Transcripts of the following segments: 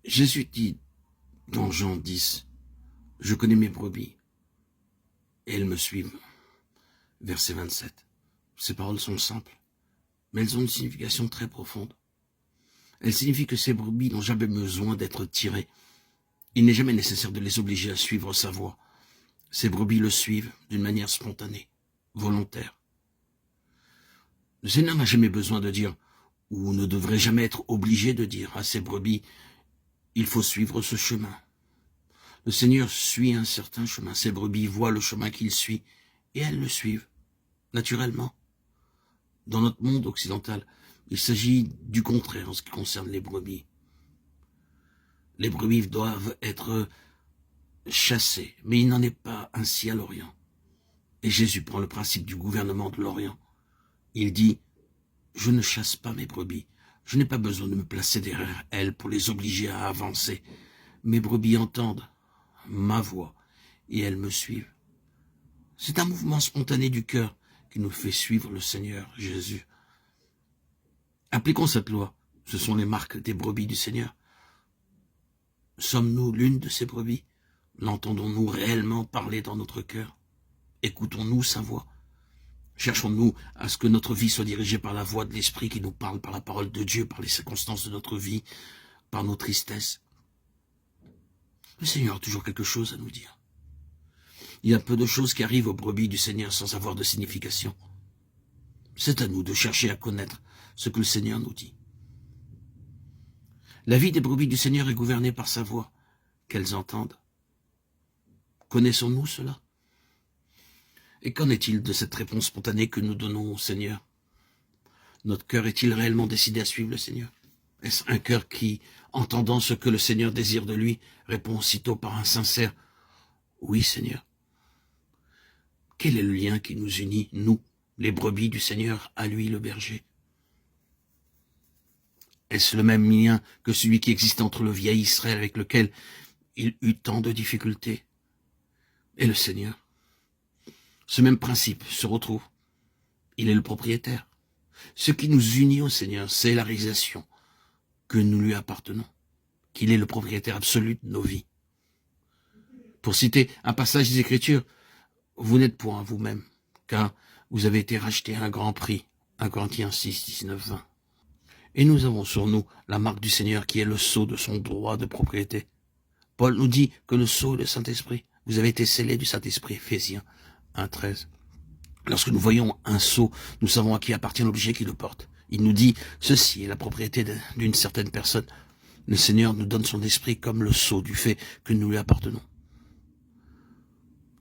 Jésus dit dans Jean 10, « Je connais mes brebis, et elles me suivent. » Verset 27. Ces paroles sont simples, mais elles ont une signification très profonde. Elles signifient que ces brebis n'ont jamais besoin d'être tirées. Il n'est jamais nécessaire de les obliger à suivre sa voie. Ces brebis le suivent d'une manière spontanée, volontaire. Le Seigneur n'a jamais besoin de dire, ou ne devrait jamais être obligé de dire à ses brebis, il faut suivre ce chemin. Le Seigneur suit un certain chemin. Ses brebis voient le chemin qu'il suit et elles le suivent, naturellement. Dans notre monde occidental, il s'agit du contraire en ce qui concerne les brebis. Les brebis doivent être chassées, mais il n'en est pas ainsi à l'Orient. Et Jésus prend le principe du gouvernement de l'Orient. Il dit, je ne chasse pas mes brebis. Je n'ai pas besoin de me placer derrière elles pour les obliger à avancer. Mes brebis entendent ma voix et elles me suivent. C'est un mouvement spontané du cœur qui nous fait suivre le Seigneur Jésus. Appliquons cette loi. Ce sont les marques des brebis du Seigneur. Sommes-nous l'une de ces brebis? L'entendons-nous réellement parler dans notre cœur? Écoutons-nous sa voix? Cherchons-nous à ce que notre vie soit dirigée par la voix de l'Esprit qui nous parle, par la parole de Dieu, par les circonstances de notre vie, par nos tristesses? Le Seigneur a toujours quelque chose à nous dire. Il y a peu de choses qui arrivent aux brebis du Seigneur sans avoir de signification. C'est à nous de chercher à connaître ce que le Seigneur nous dit. La vie des brebis du Seigneur est gouvernée par sa voix, qu'elles entendent. Connaissons-nous cela? Et qu'en est-il de cette réponse spontanée que nous donnons au Seigneur? Notre cœur est-il réellement décidé à suivre le Seigneur? Est-ce un cœur qui, entendant ce que le Seigneur désire de lui, répond aussitôt par un sincère « Oui, Seigneur ». Quel est le lien qui nous unit, nous, les brebis du Seigneur, à lui, le berger? Est-ce le même lien que celui qui existe entre le vieil Israël avec lequel il eut tant de difficultés et le Seigneur? Ce même principe se retrouve. Il est le propriétaire. Ce qui nous unit au Seigneur, c'est la réalisation que nous lui appartenons, qu'il est le propriétaire absolu de nos vies. Pour citer un passage des Écritures, vous n'êtes point vous-même, car vous avez été racheté à un grand prix. 1 Corinthiens 6, 19, 20. Et nous avons sur nous la marque du Seigneur qui est le sceau de son droit de propriété. Paul nous dit que le sceau est le Saint-Esprit. Vous avez été scellés du Saint-Esprit, Éphésiens 1, 13. Lorsque nous voyons un sceau, nous savons à qui appartient l'objet qui le porte. Il nous dit, ceci est la propriété d'une certaine personne. Le Seigneur nous donne son esprit comme le sceau du fait que nous lui appartenons.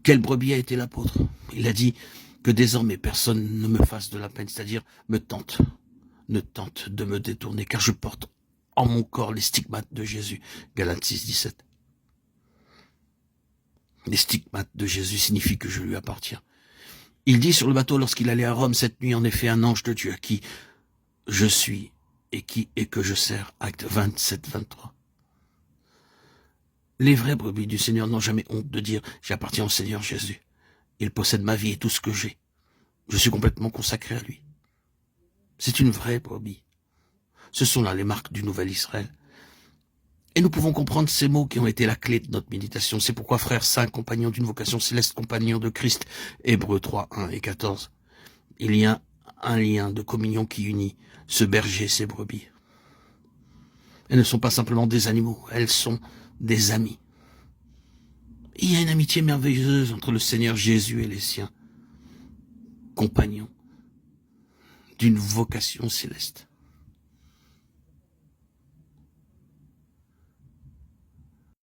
Quelle brebis a été l'apôtre? Il a dit que désormais personne ne me fasse de la peine, c'est-à-dire ne tente de me détourner, car je porte en mon corps les stigmates de Jésus. Galates 6, 17. Les stigmates de Jésus signifient que je lui appartiens. Il dit sur le bateau lorsqu'il allait à Rome cette nuit, en effet, un ange de Dieu qui je suis et que je sers. Acte 27, 23. Les vrais brebis du Seigneur n'ont jamais honte de dire « J'appartiens au Seigneur Jésus. Il possède ma vie et tout ce que j'ai. Je suis complètement consacré à lui. » C'est une vraie brebis. Ce sont là les marques du nouvel Israël. Et nous pouvons comprendre ces mots qui ont été la clé de notre méditation. C'est pourquoi, frères saints, compagnons d'une vocation céleste, compagnons de Christ, Hébreux 3, 1 et 14, il y a un lien de communion qui unit ce berger et ses brebis. Elles ne sont pas simplement des animaux, elles sont des amis. Il y a une amitié merveilleuse entre le Seigneur Jésus et les siens, compagnons d'une vocation céleste.